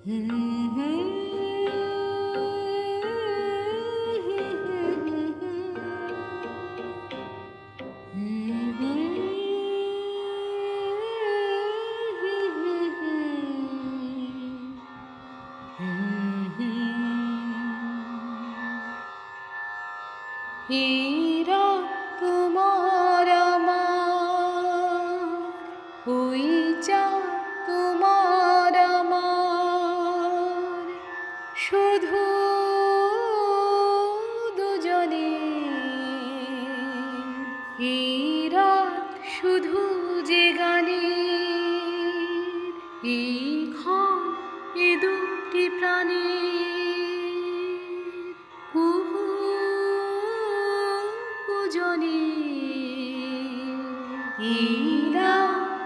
হীরা তোমার আমার, ওই যা তোমার আমার, শুধু দুজনে। হীরা শুধু যে গানে, এই ক্ষণ এ দুটি প্রাণে জনে। হীরা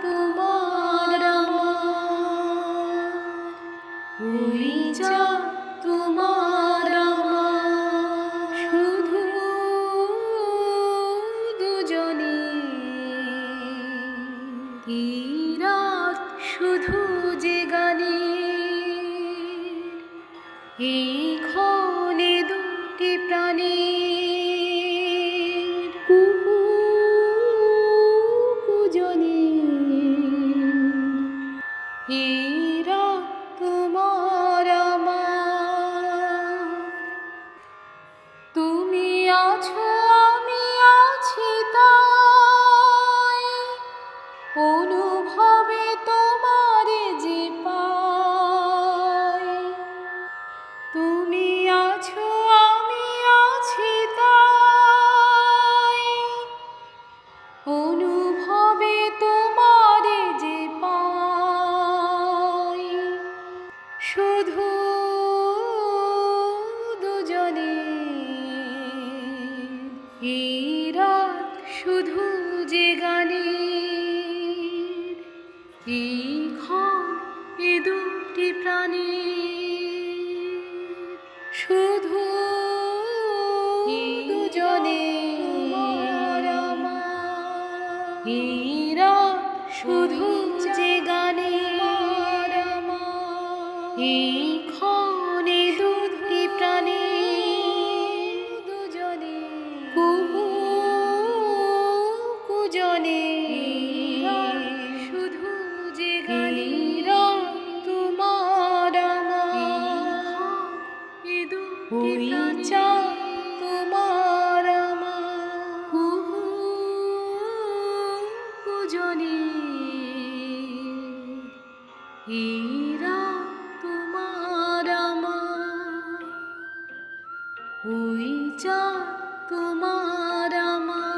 তোমার আমার, ওই যা তোমার আমার, শুধু দুজনে। হীরা শুধু যে গানে, এই ক্ষণে দুটি প্রাণে হীরা তোমার আমার। তুমি আছো আমি আছি তাই, অনুভবে তোমারে যে পাই। তুমি আছো আমি আছি তাই, অনুভবে তোমারে যে পাই। শুধু দুজনে। হীরা শুধু যে গানে, এই ক্ষণ এ দুটি প্রাণে শুধু দুজনে। হীরা শুধু যে গানে, এই ক্ষণে দুটি প্রাণে দুজনে কুহু কুজনে। শুধু যে গানে তোমার আমার, এ দুটি চা তোমার আমার, কুহু কুজনে। হীরা তোমার আমার, ওই যা তোমার আমার।